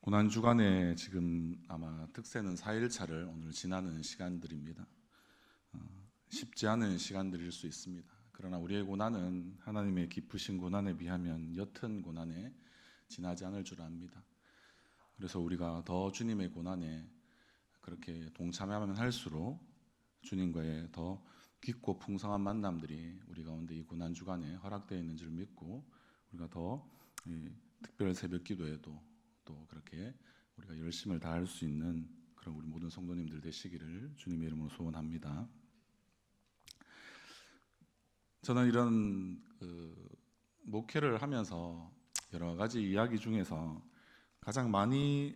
고난주간에 지금 아마 특세는 4일차를 오늘 지나는 시간들입니다. 쉽지 않은 시간들일 수 있습니다. 그러나 우리의 고난은 하나님의 기쁘신 고난에 비하면 옅은 고난에 지나지 않을 줄 압니다. 그래서 우리가 더 주님의 고난에 그렇게 동참하면 할수록 주님과의 더 깊고 풍성한 만남들이 우리 가운데 이 고난주간에 허락되어 있는 줄 믿고 우리가 더 특별 새벽 기도에도 또 그렇게 우리가 열심을 다할 수 있는 그런 우리 모든 성도님들 되시기를 주님의 이름으로 소원합니다. 저는 이런 목회를 하면서 여러 가지 이야기 중에서 가장 많이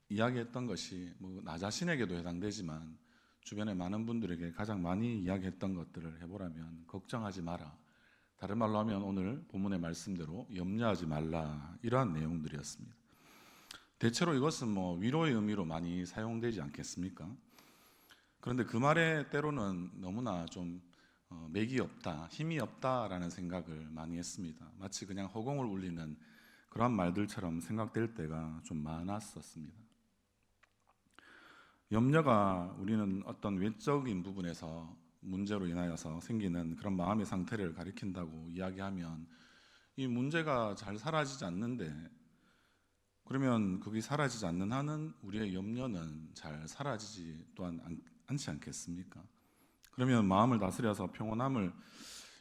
이야기했던 것이 나 자신에게도 해당되지만 주변의 많은 분들에게 가장 많이 이야기했던 것들을 해보라면 걱정하지 마라, 다른 말로 하면 오늘 본문의 말씀대로 염려하지 말라, 이러한 내용들이었습니다. 대체로 이것은 위로의 의미로 많이 사용되지 않겠습니까? 그런데 그 말에 때로는 너무나 좀 맥이 없다, 힘이 없다라는 생각을 많이 했습니다. 마치 그냥 허공을 울리는 그런 말들처럼 생각될 때가 좀 많았었습니다. 염려가 우리는 어떤 외적인 부분에서 문제로 인하여서 생기는 그런 마음의 상태를 가리킨다고 이야기하면 이 문제가 잘 사라지지 않는데, 그러면 그게 사라지지 않는 한은 우리의 염려는 잘 사라지지 또한 않지 않겠습니까? 그러면 마음을 다스려서 평온함을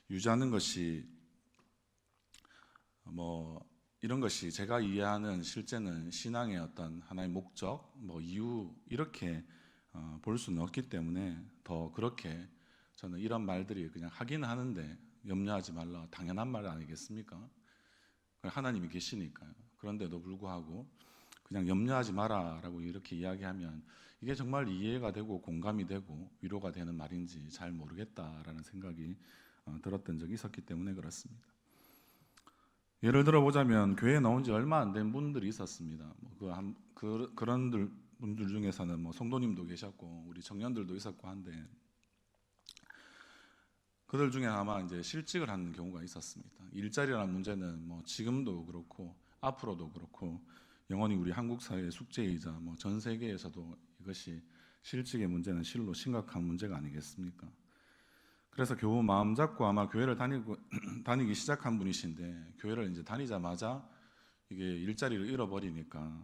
유지하는 것이 이런 것이 제가 이해하는 실제는 신앙의 어떤 하나의 목적, 이유, 이렇게 볼 수는 없기 때문에 더 그렇게 저는 이런 말들이 그냥 하긴 하는데, 염려하지 말라, 당연한 말 아니겠습니까? 하나님이 계시니까요. 그런데도 불구하고 그냥 염려하지 마라라고 이렇게 이야기하면 이게 정말 이해가 되고 공감이 되고 위로가 되는 말인지 잘 모르겠다라는 생각이 들었던 적이 있었기 때문에 그렇습니다. 예를 들어보자면 교회에 나온 지 얼마 안 된 분들이 있었습니다. 그런 분들 중에서는 성도님도 계셨고 우리 청년들도 있었고 한데, 그들 중에 아마 이제 실직을 하는 경우가 있었습니다. 일자리라는 문제는 지금도 그렇고 앞으로도 그렇고 영원히 우리 한국 사회의 숙제이자 전 세계에서도 이것이 실직의 문제는 실로 심각한 문제가 아니겠습니까? 그래서 겨우 마음 잡고 아마 교회를 다니기 시작한 분이신데, 교회를 이제 다니자마자 이게 일자리를 잃어버리니까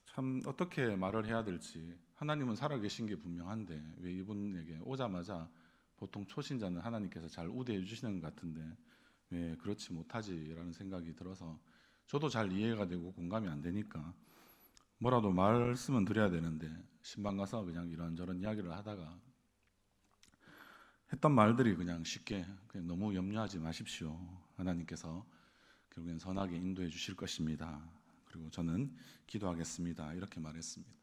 참 어떻게 말을 해야 될지, 하나님은 살아계신 게 분명한데 왜 이분에게 오자마자 보통 초신자는 하나님께서 잘 우대해 주시는 것 같은데 왜 그렇지 못하지라는 생각이 들어서 저도 잘 이해가 되고 공감이 안 되니까 뭐라도 말씀은 드려야 되는데 신방 가서 그냥 이런저런 이야기를 하다가 했던 말들이 그냥 쉽게 그냥 너무 염려하지 마십시오, 하나님께서 결국엔 선하게 인도해 주실 것입니다, 그리고 저는 기도하겠습니다, 이렇게 말했습니다.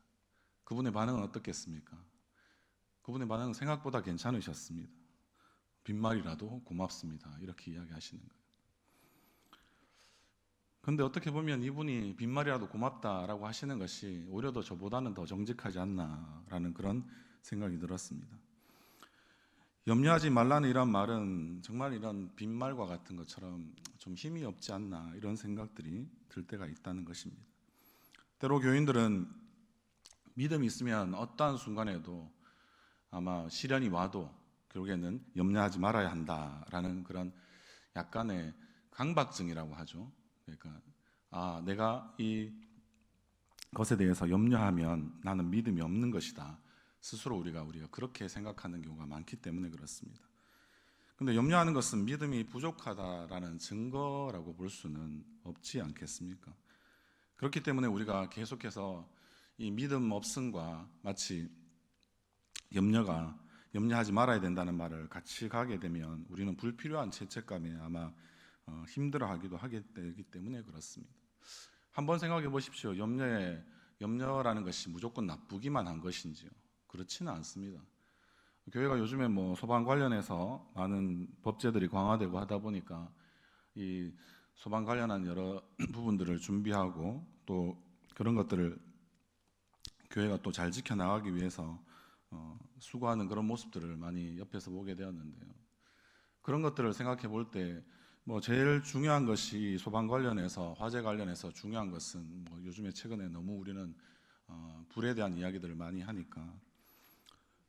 그분의 반응은 어떻겠습니까? 그분의 반응은 생각보다 괜찮으셨습니다. 빈말이라도 고맙습니다, 이렇게 이야기하시는 거예요. 그런데 어떻게 보면 이분이 빈말이라도 고맙다라고 하시는 것이 오히려 더 저보다는 더 정직하지 않나라는 그런 생각이 들었습니다. 염려하지 말라는 이런 말은 정말 이런 빈말과 같은 것처럼 좀 힘이 없지 않나, 이런 생각들이 들 때가 있다는 것입니다. 때로 교인들은 믿음이 있으면 어떠한 순간에도 아마 시련이 와도 결국에는 염려하지 말아야 한다라는 그런 약간의 강박증이라고 하죠. 그러니까 내가 이 것에 대해서 염려하면 나는 믿음이 없는 것이다, 스스로 우리가 그렇게 생각하는 경우가 많기 때문에 그렇습니다. 그런데 염려하는 것은 믿음이 부족하다라는 증거라고 볼 수는 없지 않겠습니까? 그렇기 때문에 우리가 계속해서 이 믿음 없음과 마치 염려하지 말아야 된다는 말을 같이 가게 되면 우리는 불필요한 죄책감에 아마 힘들어하기도 하게 되기 때문에 그렇습니다. 한번 생각해 보십시오. 염려라는 것이 무조건 나쁘기만 한 것인지요? 그렇지는 않습니다. 교회가 요즘에 소방 관련해서 많은 법제들이 강화되고 하다 보니까 이 소방 관련한 여러 부분들을 준비하고 또 그런 것들을 교회가 또 잘 지켜나가기 위해서 수고하는 그런 모습들을 많이 옆에서 보게 되었는데요. 그런 것들을 생각해 볼 때 뭐 제일 중요한 것이 소방 관련해서 화재 관련해서 중요한 것은 뭐 요즘에 최근에 너무 우리는 불에 대한 이야기들을 많이 하니까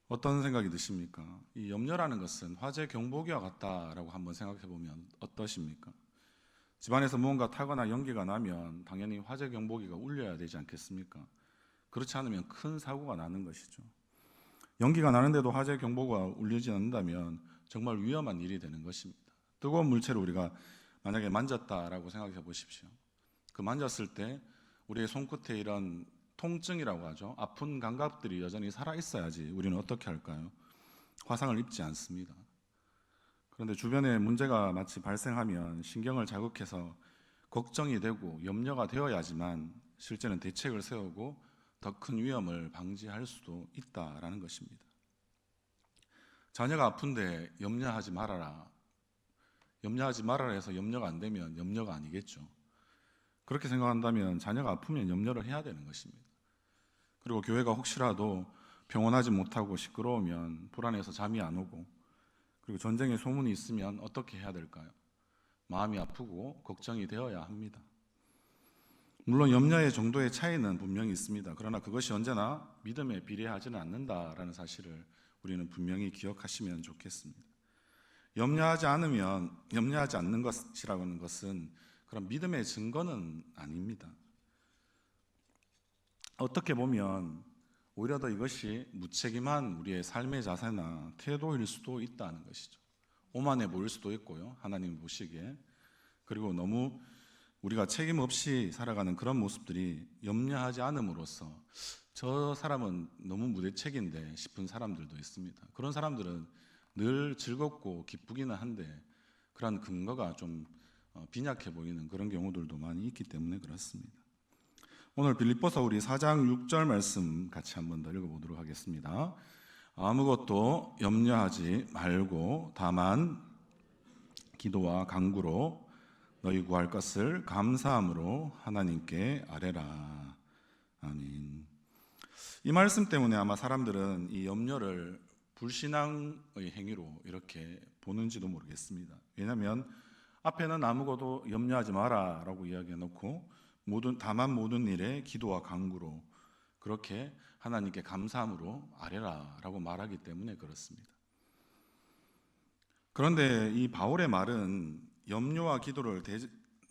어떤 생각이 드십니까? 이 염려라는 것은 화재 경보기와 같다라고 한번 생각해 보면 어떠십니까? 집안에서 무언가 타거나 연기가 나면 당연히 화재 경보기가 울려야 되지 않겠습니까? 그렇지 않으면 큰 사고가 나는 것이죠. 연기가 나는데도 화재 경보가 울리지 않는다면 정말 위험한 일이 되는 것입니다. 뜨거운 물체를 우리가 만약에 만졌다라고 생각해 보십시오. 그 만졌을 때 우리의 손끝에 이런 통증이라고 하죠. 아픈 감각들이 여전히 살아 있어야지 우리는 어떻게 할까요? 화상을 입지 않습니다. 그런데 주변에 문제가 마치 발생하면 신경을 자극해서 걱정이 되고 염려가 되어야지만 실제는 대책을 세우고 더 큰 위험을 방지할 수도 있다라는 것입니다. 자녀가 아픈데 염려하지 말아라. 염려하지 말아라 해서 염려가 안 되면 염려가 아니겠죠. 그렇게 생각한다면 자녀가 아프면 염려를 해야 되는 것입니다. 그리고 교회가 혹시라도 평온하지 못하고 시끄러우면 불안해서 잠이 안 오고, 그리고 전쟁의 소문이 있으면 어떻게 해야 될까요? 마음이 아프고 걱정이 되어야 합니다. 물론 염려의 정도의 차이는 분명히 있습니다. 그러나 그것이 언제나 믿음에 비례하지는 않는다라는 사실을 우리는 분명히 기억하시면 좋겠습니다. 염려하지 않는 것이라고 하는 것은 그런 믿음의 증거는 아닙니다. 어떻게 보면 오히려 더 이것이 무책임한 우리의 삶의 자세나 태도일 수도 있다는 것이죠. 오만해 보일 수도 있고요, 하나님 보시기에. 그리고 너무 우리가 책임 없이 살아가는 그런 모습들이 염려하지 않음으로써 저 사람은 너무 무대책인데 싶은 사람들도 있습니다. 그런 사람들은 늘 즐겁고 기쁘기는 한데 그런 근거가 좀 빈약해 보이는 그런 경우들도 많이 있기 때문에 그렇습니다. 오늘 빌립보서 우리 4장 6절 말씀 같이 한번 더 읽어보도록 하겠습니다. 아무것도 염려하지 말고 다만 기도와 간구로 너희 구할 것을 감사함으로 하나님께 아뢰라. 아멘. 이 말씀 때문에 아마 사람들은 이 염려를 불신앙의 행위로 이렇게 보는지도 모르겠습니다. 왜냐하면 앞에는 아무것도 염려하지 마라 라고 이야기해 놓고 다만 모든 일에 기도와 간구로 그렇게 하나님께 감사함으로 아뢰라 라고 말하기 때문에 그렇습니다. 그런데 이 바울의 말은 염려와 기도를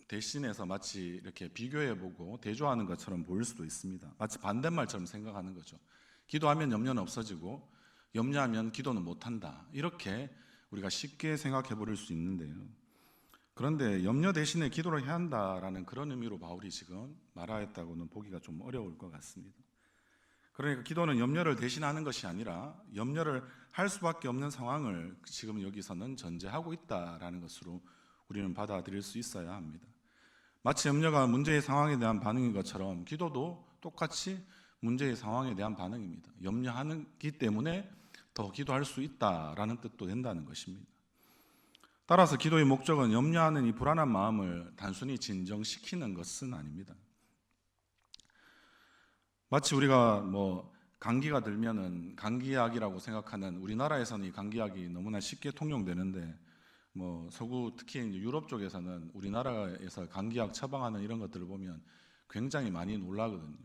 대신해서 마치 이렇게 비교해보고 대조하는 것처럼 보일 수도 있습니다. 마치 반대말처럼 생각하는 거죠. 기도하면 염려는 없어지고 염려하면 기도는 못한다. 이렇게 우리가 쉽게 생각해 버릴 수 있는데요. 그런데 염려 대신에 기도를 해야 한다라는 그런 의미로 바울이 지금 말하였다고는 보기가 좀 어려울 것 같습니다. 그러니까 기도는 염려를 대신하는 것이 아니라 염려를 할 수밖에 없는 상황을 지금 여기서는 전제하고 있다라는 것으로 우리는 받아들일 수 있어야 합니다. 마치 염려가 문제의 상황에 대한 반응인 것처럼 기도도 똑같이 문제의 상황에 대한 반응입니다. 염려하기 때문에 더 기도할 수 있다라는 뜻도 된다는 것입니다. 따라서 기도의 목적은 염려하는 이 불안한 마음을 단순히 진정시키는 것은 아닙니다. 마치 우리가 감기가 들면은 감기약이라고 생각하는, 우리나라에서는 이 감기약이 너무나 쉽게 통용되는데 서구 특히 유럽 쪽에서는 우리나라에서 감기약 처방하는 이런 것들을 보면 굉장히 많이 놀라거든요.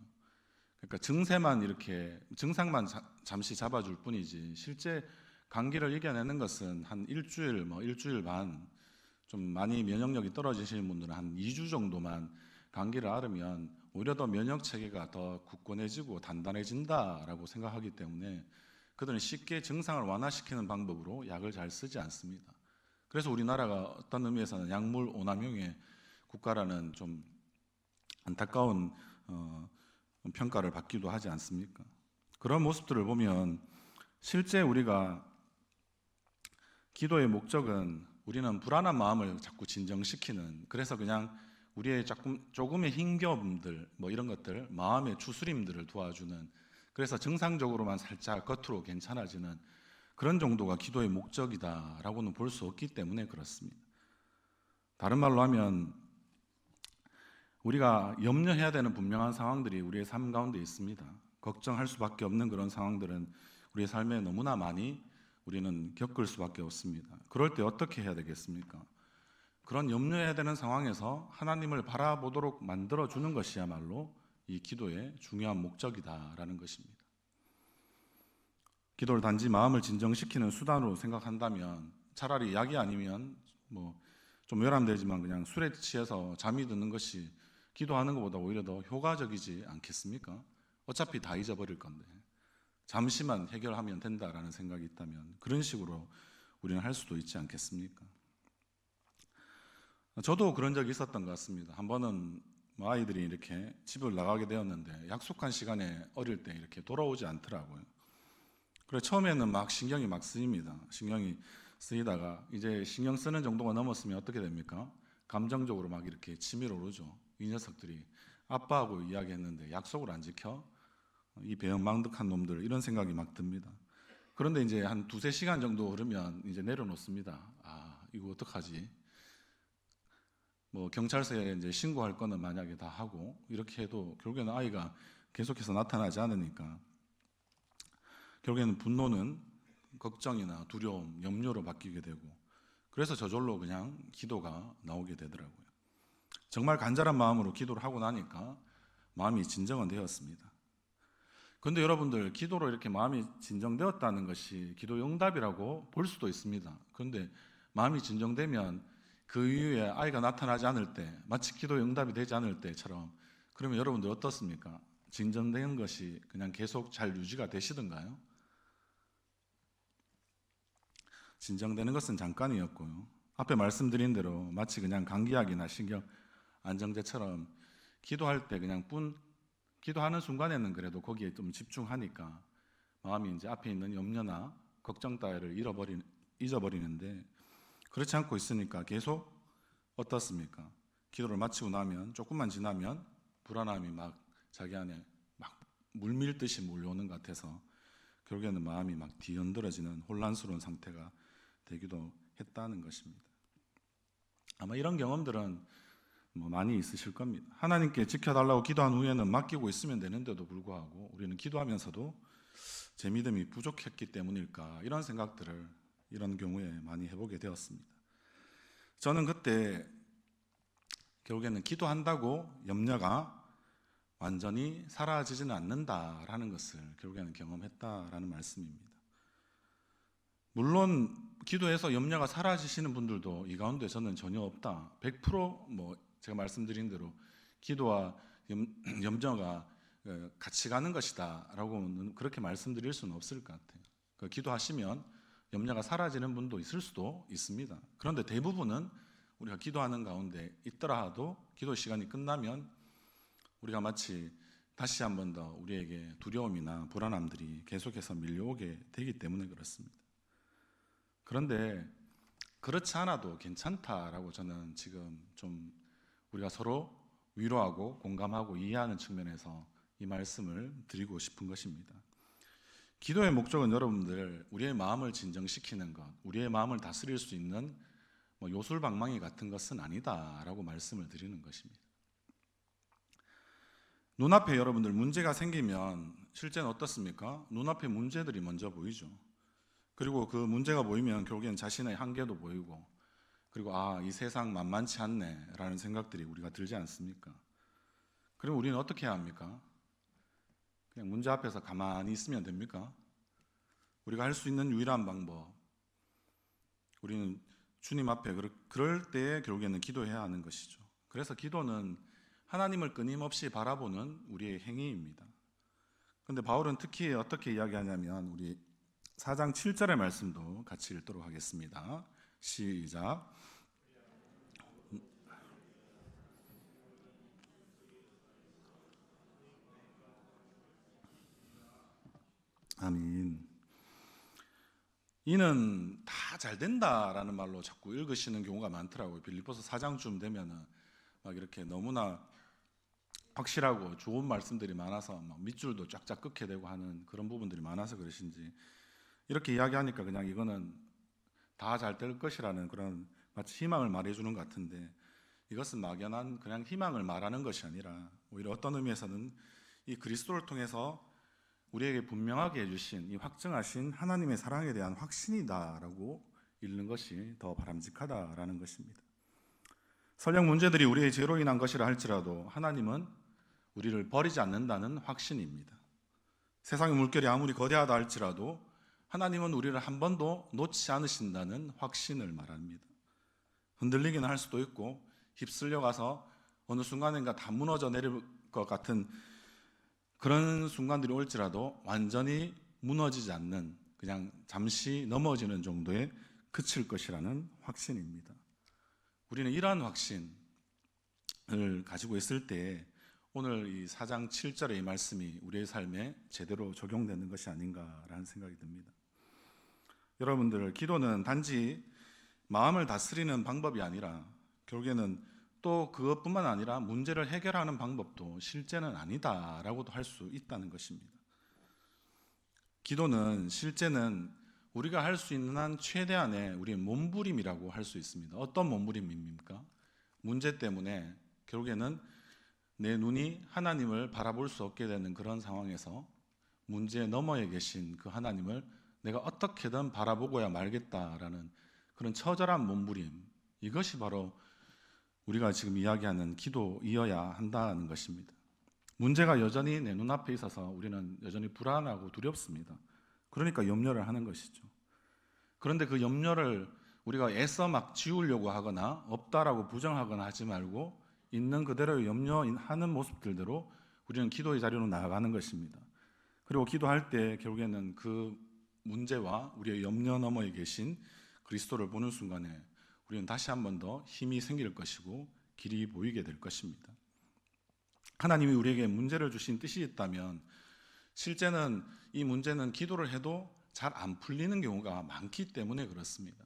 그러니까 증상만 잠시 잡아줄 뿐이지 실제 감기를 이겨내는 것은 한 일주일 반, 좀 많이 면역력이 떨어지시는 분들은 한 2주 정도만 감기를 앓으면 오히려 더 면역 체계가 더 굳건해지고 단단해진다라고 생각하기 때문에 그들은 쉽게 증상을 완화시키는 방법으로 약을 잘 쓰지 않습니다. 그래서 우리나라가 어떤 의미에서는 약물 오남용의 국가라는 좀 안타까운 평가를 받기도 하지 않습니까? 그런 모습들을 보면 실제 우리가 기도의 목적은 우리는 불안한 마음을 자꾸 진정시키는, 그래서 그냥 우리의 조금의 힘겨움들 이런 것들, 마음의 추스림들을 도와주는, 그래서 정상적으로만 살짝 겉으로 괜찮아지는 그런 정도가 기도의 목적이다라고는 볼 수 없기 때문에 그렇습니다. 다른 말로 하면 우리가 염려해야 되는 분명한 상황들이 우리의 삶 가운데 있습니다. 걱정할 수밖에 없는 그런 상황들은 우리의 삶에 너무나 많이 우리는 겪을 수밖에 없습니다. 그럴 때 어떻게 해야 되겠습니까? 그런 염려해야 되는 상황에서 하나님을 바라보도록 만들어주는 것이야말로 이 기도의 중요한 목적이다라는 것입니다. 기도를 단지 마음을 진정시키는 수단으로 생각한다면 차라리 약이 아니면 좀 외람되지만 그냥 술에 취해서 잠이 드는 것이 기도하는 것보다 오히려 더 효과적이지 않겠습니까? 어차피 다 잊어버릴 건데 잠시만 해결하면 된다라는 생각이 있다면 그런 식으로 우리는 할 수도 있지 않겠습니까? 저도 그런 적이 있었던 것 같습니다. 한 번은 아이들이 이렇게 집을 나가게 되었는데 약속한 시간에 어릴 때 이렇게 돌아오지 않더라고요. 그래서 처음에는 막 신경이 막 쓰입니다. 신경이 쓰이다가 이제 신경 쓰는 정도가 넘었으면 어떻게 됩니까? 감정적으로 막 이렇게 치밀어 오르죠. 이 녀석들이 아빠하고 이야기했는데 약속을 안 지켜? 이 배은망덕한 놈들, 이런 생각이 막 듭니다. 그런데 이제 한 두세 시간 정도 흐르면 이제 내려놓습니다. 이거 어떡하지? 경찰서에 이제 신고할 거는 만약에 다 하고 이렇게 해도 결국에는 아이가 계속해서 나타나지 않으니까 결국에는 분노는 걱정이나 두려움, 염려로 바뀌게 되고 그래서 저절로 그냥 기도가 나오게 되더라고요. 정말 간절한 마음으로 기도를 하고 나니까 마음이 진정은 되었습니다. 그런데 여러분들, 기도로 이렇게 마음이 진정되었다는 것이 기도 응답이라고 볼 수도 있습니다. 그런데 마음이 진정되면 그 이후에 아이가 나타나지 않을 때, 마치 기도의 응답이 되지 않을 때처럼, 그러면 여러분들 어떻습니까? 진정된 것이 그냥 계속 잘 유지가 되시던가요? 진정되는 것은 잠깐이었고요. 앞에 말씀드린 대로 마치 그냥 감기약이나 신경 안정제처럼 기도할 때 그냥 기도하는 순간에는 그래도 거기에 좀 집중하니까 마음이 이제 앞에 있는 염려나 걱정 따위를 잊어버리는데 그렇지 않고 있으니까 계속 어떻습니까? 기도를 마치고 나면 조금만 지나면 불안함이 막 자기 안에 막 물밀듯이 몰려오는 것 같아서 결국에는 마음이 막 뒤흔들어지는 혼란스러운 상태가 되기도 했다는 것입니다. 아마 이런 경험들은 많이 있으실 겁니다. 하나님께 지켜달라고 기도한 후에는 맡기고 있으면 되는데도 불구하고 우리는 기도하면서도 제 믿음이 부족했기 때문일까, 이런 생각들을 이런 경우에 많이 해보게 되었습니다. 저는 그때 결국에는 기도한다고 염려가 완전히 사라지지는 않는다라는 것을 결국에는 경험했다라는 말씀입니다. 물론 기도해서 염려가 사라지시는 분들도 이 가운데 저는 전혀 없다, 100% 제가 말씀드린 대로 기도와 염려가 같이 가는 것이다 라고는 그렇게 말씀드릴 수는 없을 것 같아요. 기도하시면 염려가 사라지는 분도 있을 수도 있습니다. 그런데 대부분은 우리가 기도하는 가운데 있더라도 기도 시간이 끝나면 우리가 마치 다시 한 번 더 우리에게 두려움이나 불안함들이 계속해서 밀려오게 되기 때문에 그렇습니다. 그런데 그렇지 않아도 괜찮다라고 저는 지금 좀 우리가 서로 위로하고 공감하고 이해하는 측면에서 이 말씀을 드리고 싶은 것입니다. 기도의 목적은 여러분들, 우리의 마음을 진정시키는 것, 우리의 마음을 다스릴 수 있는 요술방망이 같은 것은 아니다라고 말씀을 드리는 것입니다. 눈앞에 여러분들 문제가 생기면 실제는 어떻습니까? 눈앞에 문제들이 먼저 보이죠. 그리고 그 문제가 보이면 결국엔 자신의 한계도 보이고, 그리고 이 세상 만만치 않네 라는 생각들이 우리가 들지 않습니까? 그럼 우리는 어떻게 해야 합니까? 그냥 문제 앞에서 가만히 있으면 됩니까? 우리가 할 수 있는 유일한 방법, 우리는 주님 앞에 그럴 때에 결국에는 기도해야 하는 것이죠. 그래서 기도는 하나님을 끊임없이 바라보는 우리의 행위입니다. 그런데 바울은 특히 어떻게 이야기하냐면 우리 4장 7절의 말씀도 같이 읽도록 하겠습니다. 시작. 아멘. 이는 다 잘 된다라는 말로 자꾸 읽으시는 경우가 많더라고요. 빌립보서 4장쯤 되면은 막 이렇게 너무나 확실하고 좋은 말씀들이 많아서 막 밑줄도 쫙쫙 끊게 되고 하는 그런 부분들이 많아서 그러신지 이렇게 이야기하니까 그냥 이거는 다 잘 될 것이라는 그런 마치 희망을 말해주는 것 같은데, 이것은 막연한 그냥 희망을 말하는 것이 아니라 오히려 어떤 의미에서는 이 그리스도를 통해서 우리에게 분명하게 해주신 이 확증하신 하나님의 사랑에 대한 확신이다라고 읽는 것이 더 바람직하다라는 것입니다. 설령 문제들이 우리의 죄로 인한 것이라 할지라도 하나님은 우리를 버리지 않는다는 확신입니다. 세상의 물결이 아무리 거대하다 할지라도 하나님은 우리를 한 번도 놓지 않으신다는 확신을 말합니다. 흔들리기는 할 수도 있고 휩쓸려 가서 어느 순간인가 다 무너져 내릴 것 같은 그런 순간들이 올지라도 완전히 무너지지 않는, 그냥 잠시 넘어지는 정도에 그칠 것이라는 확신입니다. 우리는 이러한 확신을 가지고 있을 때 오늘 이 4장 7절의 이 말씀이 우리의 삶에 제대로 적용되는 것이 아닌가라는 생각이 듭니다. 여러분들, 기도는 단지 마음을 다스리는 방법이 아니라 결국에는 또 그것뿐만 아니라 문제를 해결하는 방법도 실제는 아니다라고도 할 수 있다는 것입니다. 기도는 실제는 우리가 할 수 있는 한 최대한의 우리의 몸부림이라고 할 수 있습니다. 어떤 몸부림입니까? 문제 때문에 결국에는 내 눈이 하나님을 바라볼 수 없게 되는 그런 상황에서 문제 너머에 계신 그 하나님을 내가 어떻게든 바라보고야 말겠다라는 그런 처절한 몸부림, 이것이 바로 우리가 지금 이야기하는 기도이어야 한다는 것입니다. 문제가 여전히 내 눈앞에 있어서 우리는 여전히 불안하고 두렵습니다. 그러니까 염려를 하는 것이죠. 그런데 그 염려를 우리가 애써 막 지우려고 하거나 없다라고 부정하거나 하지 말고 있는 그대로 염려하는 모습들대로 우리는 기도의 자리로 나아가는 것입니다. 그리고 기도할 때 결국에는 그 문제와 우리의 염려 너머에 계신 그리스도를 보는 순간에 우리는 다시 한 번 더 힘이 생길 것이고 길이 보이게 될 것입니다. 하나님이 우리에게 문제를 주신 뜻이 있다면 실제는 이 문제는 기도를 해도 잘 안 풀리는 경우가 많기 때문에 그렇습니다.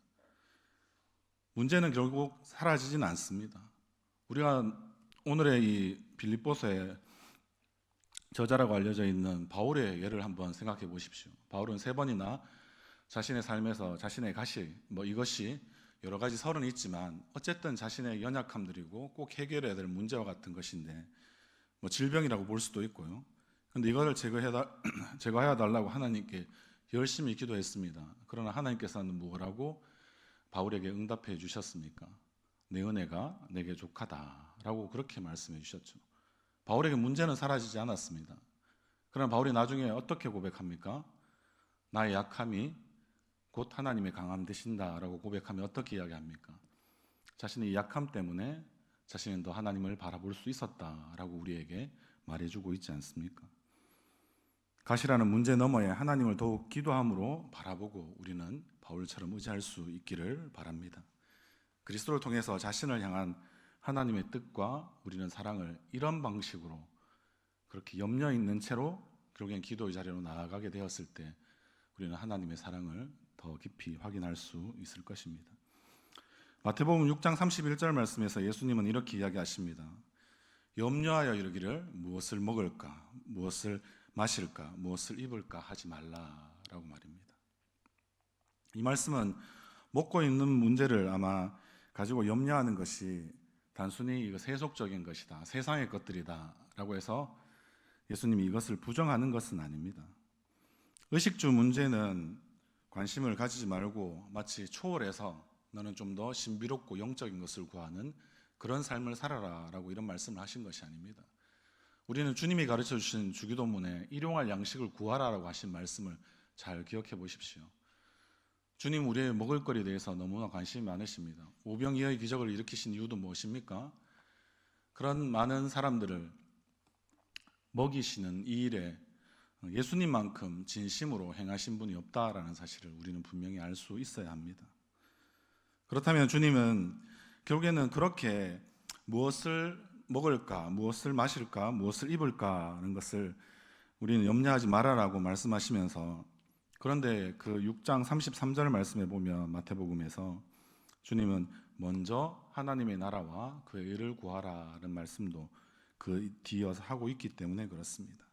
문제는 결국 사라지진 않습니다. 우리가 오늘의 이 빌립보서의 저자라고 알려져 있는 바울의 예를 한번 생각해 보십시오. 바울은 3번이나 자신의 삶에서 자신의 가시, 이것이 여러 가지 설은 있지만 어쨌든 자신의 연약함들이고 꼭 해결해야 될 문제와 같은 것인데 질병이라고 볼 수도 있고요. 그런데 이거를 제거해야 달라고 하나님께 열심히 기도했습니다. 그러나 하나님께서는 뭐라고 바울에게 응답해 주셨습니까? 내 은혜가 내게 족하다라고 그렇게 말씀해 주셨죠. 바울에게 문제는 사라지지 않았습니다. 그러나 바울이 나중에 어떻게 고백합니까? 나의 약함이 곧 하나님의 강함 되신다라고 고백하면 어떻게 이야기합니까? 자신의 약함 때문에 자신은 더 하나님을 바라볼 수 있었다라고 우리에게 말해주고 있지 않습니까? 가시라는 문제 너머에 하나님을 더욱 기도함으로 바라보고 우리는 바울처럼 의지할 수 있기를 바랍니다. 그리스도를 통해서 자신을 향한 하나님의 뜻과 우리는 사랑을 이런 방식으로 그렇게 염려 있는 채로 결국엔 기도의 자리로 나아가게 되었을 때 우리는 하나님의 사랑을 더 깊이 확인할 수 있을 것입니다. 마태복음 6장 31절 말씀에서 예수님은 이렇게 이야기하십니다. 염려하여 이르기를 무엇을 먹을까, 무엇을 마실까, 무엇을 입을까 하지 말라라고 말입니다. 이 말씀은 먹고 입는 문제를 아마 가지고 염려하는 것이 단순히 이거 세속적인 것이다, 세상의 것들이다 라고 해서 예수님이 이것을 부정하는 것은 아닙니다. 의식주 문제는 관심을 가지지 말고 마치 초월해서 너는 좀 더 신비롭고 영적인 것을 구하는 그런 삶을 살아라 라고 이런 말씀을 하신 것이 아닙니다. 우리는 주님이 가르쳐 주신 주기도문에 일용할 양식을 구하라라고 하신 말씀을 잘 기억해 보십시오. 주님 우리의 먹을거리에 대해서 너무나 관심이 많으십니다. 오병이어의 기적을 일으키신 이유도 무엇입니까? 그런 많은 사람들을 먹이시는 이 일에 예수님만큼 진심으로 행하신 분이 없다라는 사실을 우리는 분명히 알 수 있어야 합니다. 그렇다면 주님은 결국에는 그렇게 무엇을 먹을까, 무엇을 마실까, 무엇을 입을까 하는 것을 우리는 염려하지 말아라고 말씀하시면서, 그런데 그 6장 33절 말씀에 보면 마태복음에서 주님은 먼저 하나님의 나라와 그의 의를 구하라는 말씀도 그 뒤이어서 하고 있기 때문에 그렇습니다.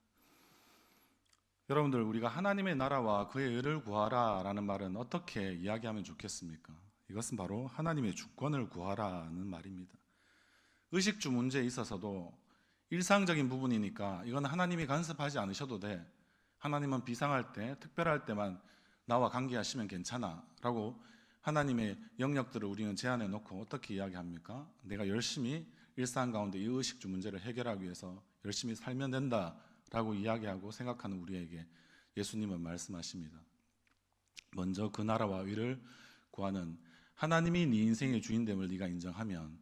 여러분들, 우리가 하나님의 나라와 그의 의를 구하라라는 말은 어떻게 이야기하면 좋겠습니까? 이것은 바로 하나님의 주권을 구하라는 말입니다. 의식주 문제에 있어서도 일상적인 부분이니까 이건 하나님이 간섭하지 않으셔도 돼, 하나님은 비상할 때, 특별할 때만 나와 관계하시면 괜찮아 라고 하나님의 영역들을 우리는 제안해 놓고 어떻게 이야기합니까? 내가 열심히 일상 가운데 이 의식주 문제를 해결하기 위해서 열심히 살면 된다라고 이야기하고 생각하는 우리에게 예수님은 말씀하십니다. 먼저 그 나라와 의를 구하는, 하나님이 네 인생의 주인됨을 네가 인정하면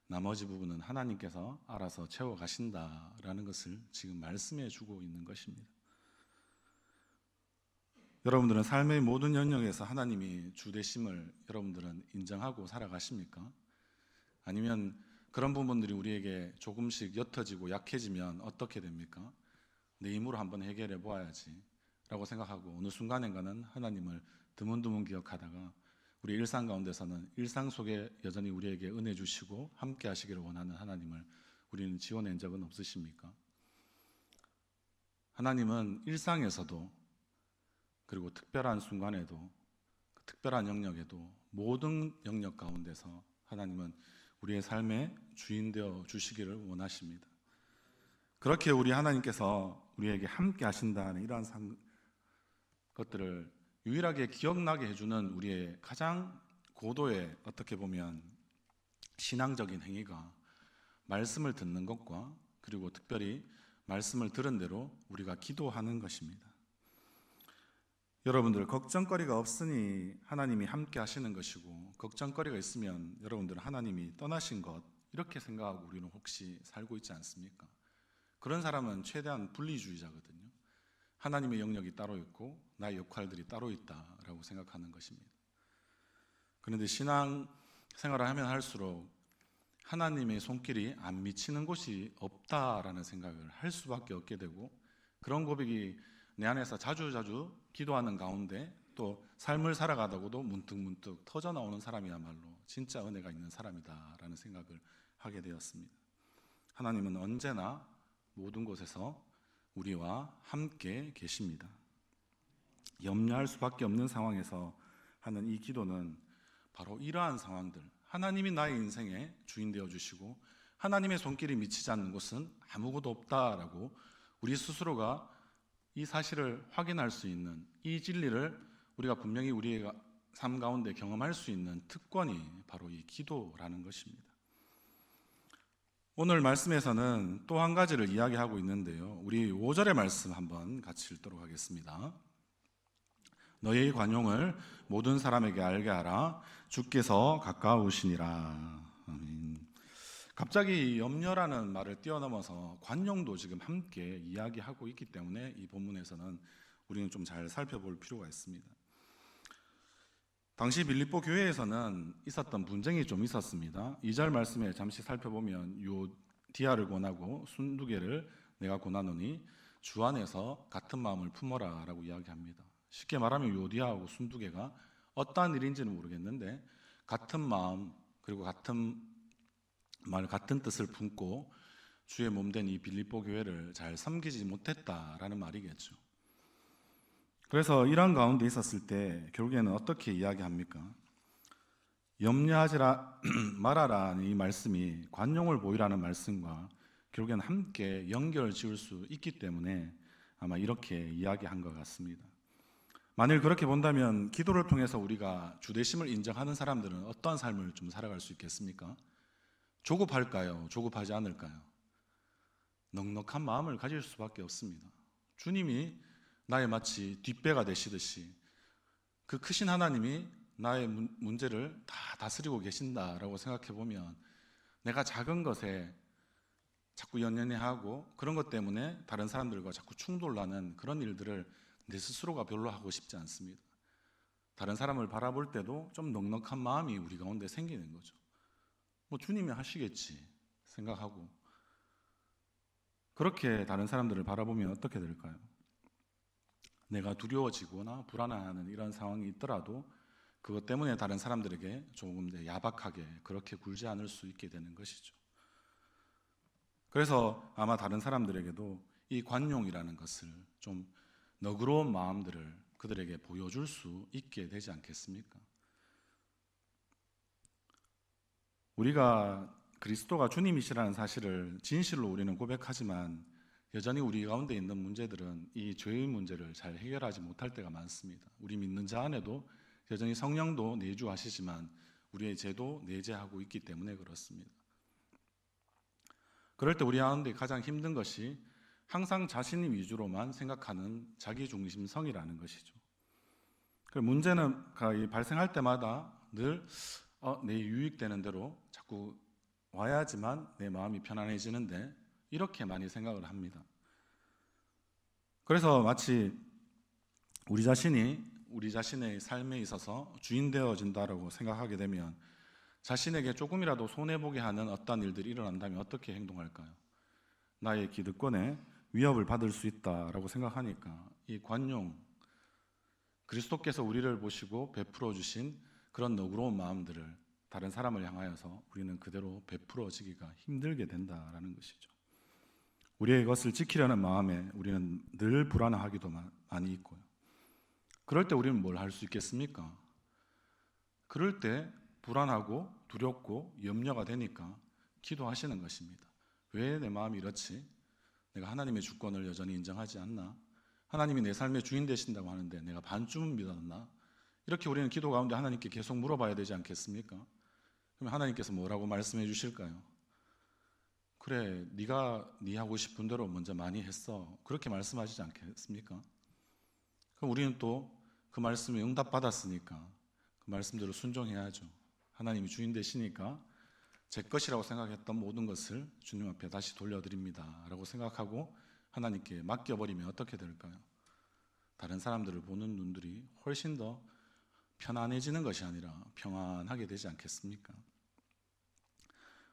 나머지 부분은 하나님께서 알아서 채워가신다라는 것을 지금 말씀해 주고 있는 것입니다. 여러분들은 삶의 모든 영역에서 하나님이 주되심을 여러분들은 인정하고 살아가십니까? 아니면 그런 부분들이 우리에게 조금씩 옅어지고 약해지면 어떻게 됩니까? 내 힘으로 한번 해결해 보아야지 라고 생각하고 어느 순간인가는 하나님을 드문드문 기억하다가 우리 일상 가운데서는 일상 속에 여전히 우리에게 은혜 주시고 함께 하시기를 원하는 하나님을 우리는 지워낸 적은 없으십니까? 하나님은 일상에서도 그리고 특별한 순간에도 특별한 영역에도 모든 영역 가운데서 하나님은 우리의 삶의 주인 되어 주시기를 원하십니다. 그렇게 우리 하나님께서 우리에게 함께 하신다는 이러한 것들을 유일하게 기억나게 해주는 우리의 가장 고도의 어떻게 보면 신앙적인 행위가 말씀을 듣는 것과 그리고 특별히 말씀을 들은 대로 우리가 기도하는 것입니다. 여러분들 걱정거리가 없으니 하나님이 함께 하시는 것이고 걱정거리가 있으면 여러분들 하나님이 떠나신 것 이렇게 생각하고 우리는 혹시 살고 있지 않습니까? 그런 사람은 최대한 분리주의자거든요. 하나님의 영역이 따로 있고 나의 역할들이 따로 있다라고 생각하는 것입니다. 그런데 신앙 생활을 하면 할수록 하나님의 손길이 안 미치는 곳이 없다라는 생각을 할 수밖에 없게 되고 그런 고백이 내 안에서 자주자주 기도하는 가운데 또 삶을 살아가다가도 문득문득 터져나오는 사람이야말로 진짜 은혜가 있는 사람이다라는 생각을 하게 되었습니다. 하나님은 언제나 모든 곳에서 우리와 함께 계십니다. 염려할 수밖에 없는 상황에서 하는 이 기도는 바로 이러한 상황들, 하나님이 나의 인생의 주인 되어 주시고 하나님의 손길이 미치지 않는 곳은 아무것도 없다라고 우리 스스로가 이 사실을 확인할 수 있는 이 진리를 우리가 분명히 우리의 삶 가운데 경험할 수 있는 특권이 바로 이 기도라는 것입니다. 오늘 말씀에서는 또 한 가지를 이야기하고 있는데요. 우리 5절의 말씀 한번 같이 읽도록 하겠습니다. 너희의 관용을 모든 사람에게 알게 하라. 주께서 가까우시니라. 아멘. 갑자기 염려라는 말을 뛰어넘어서 관용도 지금 함께 이야기하고 있기 때문에 이 본문에서는 우리는 좀 잘 살펴볼 필요가 있습니다. 당시 빌립보 교회에서는 있었던 분쟁이 좀 있었습니다. 2절 말씀에 잠시 살펴보면 요디아를 권하고 순두개를 내가 권하노니 주 안에서 같은 마음을 품어라 라고 이야기합니다. 쉽게 말하면 요디아하고 순두개가 어떠한 일인지는 모르겠는데 같은 마음 그리고 같은 뜻을 품고 주의 몸된 이 빌립보 교회를 잘 섬기지 못했다라는 말이겠죠. 그래서 이런 가운데 있었을 때 결국에는 어떻게 이야기합니까? 염려하지 말아라는 이 말씀이 관용을 보이라는 말씀과 결국에는 함께 연결 지을 수 있기 때문에 아마 이렇게 이야기한 것 같습니다. 만일 그렇게 본다면 기도를 통해서 우리가 주되심을 인정하는 사람들은 어떤 삶을 좀 살아갈 수 있겠습니까? 조급할까요? 조급하지 않을까요? 넉넉한 마음을 가질 수밖에 없습니다. 주님이 나의 마치 뒷배가 되시듯이 그 크신 하나님이 나의 문제를 다 다스리고 계신다라고 생각해 보면 내가 작은 것에 자꾸 연연해하고 그런 것 때문에 다른 사람들과 자꾸 충돌나는 그런 일들을 내 스스로가 별로 하고 싶지 않습니다. 다른 사람을 바라볼 때도 좀 넉넉한 마음이 우리 가운데 생기는 거죠. 뭐 주님이 하시겠지 생각하고 그렇게 다른 사람들을 바라보면 어떻게 될까요? 내가 두려워지거나 불안해하는 이런 상황이 있더라도 그것 때문에 다른 사람들에게 조금 더 야박하게 그렇게 굴지 않을 수 있게 되는 것이죠. 그래서 아마 다른 사람들에게도 이 관용이라는 것을 좀 너그러운 마음들을 그들에게 보여줄 수 있게 되지 않겠습니까? 우리가 그리스도가 주님이시라는 사실을 진실로 우리는 고백하지만 여전히 우리 가운데 있는 문제들은 이 죄의 문제를 잘 해결하지 못할 때가 많습니다. 우리 믿는 자 안에도 여전히 성령도 내주하시지만 우리의 죄도 내재하고 있기 때문에 그렇습니다. 그럴 때 우리 가운데 가장 힘든 것이 항상 자신 위주로만 생각하는 자기중심성이라는 것이죠. 문제는 발생할 때마다 늘 내 유익되는 대로 자꾸 와야지만 내 마음이 편안해지는데 이렇게 많이 생각을 합니다. 그래서 마치 우리 자신이 우리 자신의 삶에 있어서 주인 되어진다라고 생각하게 되면 자신에게 조금이라도 손해보게 하는 어떤 일들이 일어난다면 어떻게 행동할까요? 나의 기득권에 위협을 받을 수 있다라고 생각하니까 이 관용, 그리스도께서 우리를 보시고 베풀어 주신 그런 너그러운 마음들을 다른 사람을 향하여서 우리는 그대로 베풀어지기가 힘들게 된다라는 것이죠. 우리의 것을 지키려는 마음에 우리는 늘 불안하기도 많이 있고요. 그럴 때 우리는 뭘 할 수 있겠습니까? 그럴 때 불안하고 두렵고 염려가 되니까 기도하시는 것입니다. 왜 내 마음이 이렇지? 내가 하나님의 주권을 여전히 인정하지 않나? 하나님이 내 삶의 주인 되신다고 하는데 내가 반쯤은 믿었나? 이렇게 우리는 기도 가운데 하나님께 계속 물어봐야 되지 않겠습니까? 그럼 하나님께서 뭐라고 말씀해 주실까요? 그래, 네가 네 하고 싶은 대로 먼저 많이 했어. 그렇게 말씀하시지 않겠습니까? 그럼 우리는 또 그 말씀에 응답받았으니까 그 말씀대로 순종해야죠. 하나님이 주인 되시니까 제 것이라고 생각했던 모든 것을 주님 앞에 다시 돌려드립니다 라고 생각하고 하나님께 맡겨버리면 어떻게 될까요? 다른 사람들을 보는 눈들이 훨씬 더 편안해지는 것이 아니라 평안하게 되지 않겠습니까?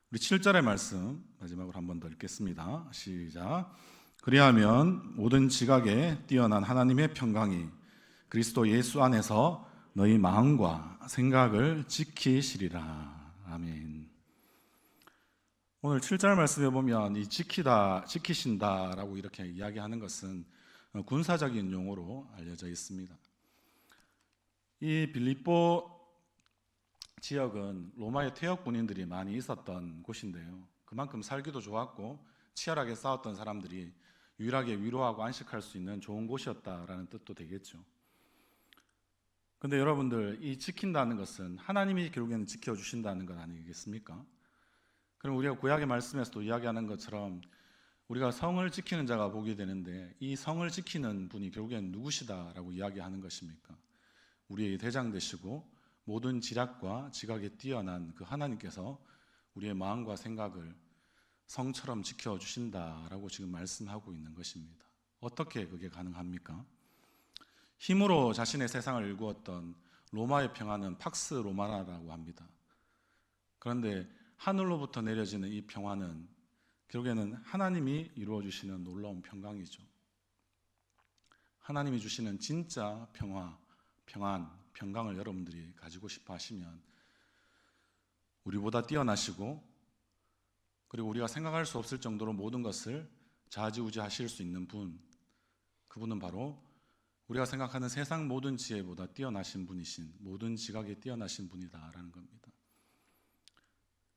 우리 7절의 말씀 마지막으로 한 번 더 읽겠습니다. 시작. 그리하면 모든 지각에 뛰어난 하나님의 평강이 그리스도 예수 안에서 너희 마음과 생각을 지키시리라. 아멘. 오늘 7절 말씀에 보면 이 지키신다라고 이렇게 이야기하는 것은 군사적인 용어로 알려져 있습니다. 이 빌립보 지역은 로마의 퇴역 군인들이 많이 있었던 곳인데요. 그만큼 살기도 좋았고 치열하게 싸웠던 사람들이 유일하게 위로하고 안식할 수 있는 좋은 곳이었다라는 뜻도 되겠죠. 근데 여러분들, 이 지킨다는 것은 하나님이 결국에는 지켜주신다는 것 아니겠습니까? 그럼 우리가 구약의 말씀에서도 이야기하는 것처럼 우리가 성을 지키는 자가 복이 되는데 이 성을 지키는 분이 결국에는 누구시다라고 이야기하는 것입니까? 우리의 대장 되시고 모든 지략과 지각에 뛰어난 그 하나님께서 우리의 마음과 생각을 성처럼 지켜주신다라고 지금 말씀하고 있는 것입니다. 어떻게 그게 가능합니까? 힘으로 자신의 세상을 일구었던 로마의 평화는 팍스 로마나라고 합니다. 그런데 하늘로부터 내려지는 이 평화는 결국에는 하나님이 이루어주시는 놀라운 평강이죠. 하나님이 주시는 진짜 평화, 평안, 평강을 여러분들이 가지고 싶어 하시면 우리보다 뛰어나시고 그리고 우리가 생각할 수 없을 정도로 모든 것을 좌지우지하실 수 있는 분, 그분은 바로 우리가 생각하는 세상 모든 지혜보다 뛰어나신 분이신, 모든 지각에 뛰어나신 분이다라는 겁니다.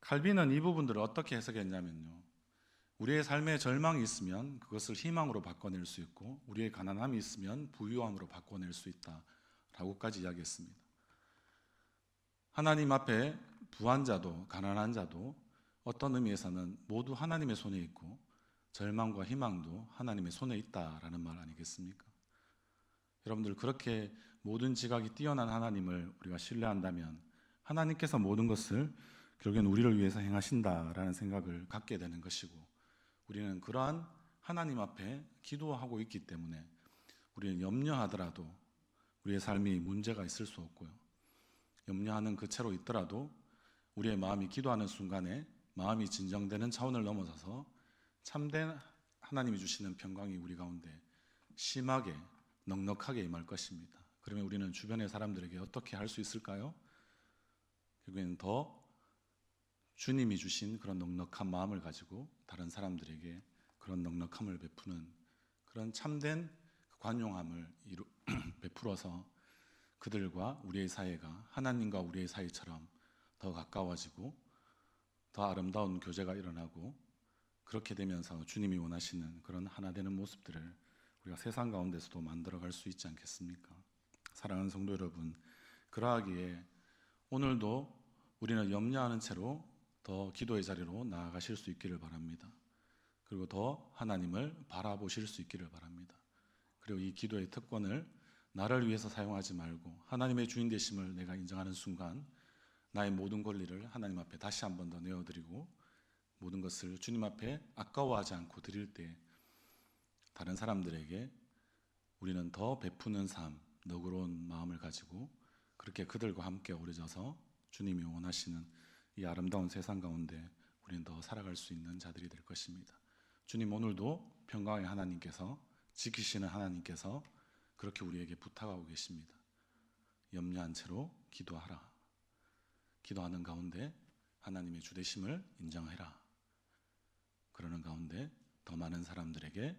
칼빈은 이 부분들을 어떻게 해석했냐면요, 우리의 삶에 절망이 있으면 그것을 희망으로 바꿔낼 수 있고 우리의 가난함이 있으면 부유함으로 바꿔낼 수 있다라고까지 이야기했습니다. 하나님 앞에 부한 자도 가난한 자도 어떤 의미에서는 모두 하나님의 손에 있고 절망과 희망도 하나님의 손에 있다라는 말 아니겠습니까? 여러분들, 그렇게 모든 지각이 뛰어난 하나님을 우리가 신뢰한다면 하나님께서 모든 것을 결국엔 우리를 위해서 행하신다라는 생각을 갖게 되는 것이고, 우리는 그러한 하나님 앞에 기도하고 있기 때문에 우리는 염려하더라도 우리의 삶이 문제가 있을 수 없고요, 염려하는 그 채로 있더라도 우리의 마음이 기도하는 순간에 마음이 진정되는 차원을 넘어서서 참된 하나님이 주시는 평강이 우리 가운데 심하게 넉넉하게 임할 것입니다. 그러면 우리는 주변의 사람들에게 어떻게 할 수 있을까요? 결국에는 더 주님이 주신 그런 넉넉한 마음을 가지고 다른 사람들에게 그런 넉넉함을 베푸는 그런 참된 관용함을 베풀어서 그들과 우리의 사이가 하나님과 우리의 사이처럼 더 가까워지고 더 아름다운 교제가 일어나고, 그렇게 되면서 주님이 원하시는 그런 하나 되는 모습들을 우리가 세상 가운데서도 만들어갈 수 있지 않겠습니까? 사랑하는 성도 여러분, 그러하기에 오늘도 우리는 염려하는 채로 더 기도의 자리로 나아가실 수 있기를 바랍니다. 그리고 더 하나님을 바라보실 수 있기를 바랍니다. 그리고 이 기도의 특권을 나를 위해서 사용하지 말고 하나님의 주인 되심을 내가 인정하는 순간 나의 모든 권리를 하나님 앞에 다시 한 번 더 내어드리고 모든 것을 주님 앞에 아까워하지 않고 드릴 때 다른 사람들에게 우리는 더 베푸는 삶, 너그러운 마음을 가지고 그렇게 그들과 함께 어우러져서 주님이 원하시는 이 아름다운 세상 가운데 우리는 더 살아갈 수 있는 자들이 될 것입니다. 주님, 오늘도 평강의 하나님께서, 지키시는 하나님께서 그렇게 우리에게 부탁하고 계십니다. 염려한 채로 기도하라. 기도하는 가운데 하나님의 주되심을 인정해라. 그러는 가운데 더 많은 사람들에게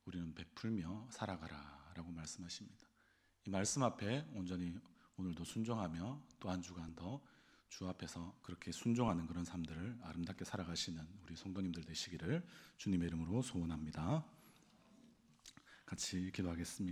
우리는 베풀며 살아가라 라고 말씀하십니다. 이 말씀 앞에 온전히 오늘도 순종하며 또 한 주간 더 주 앞에서 그렇게 순종하는 그런 삶들을 아름답게 살아가시는 우리 성도님들 되시기를 주님의 이름으로 소원합니다. 같이 기도하겠습니다.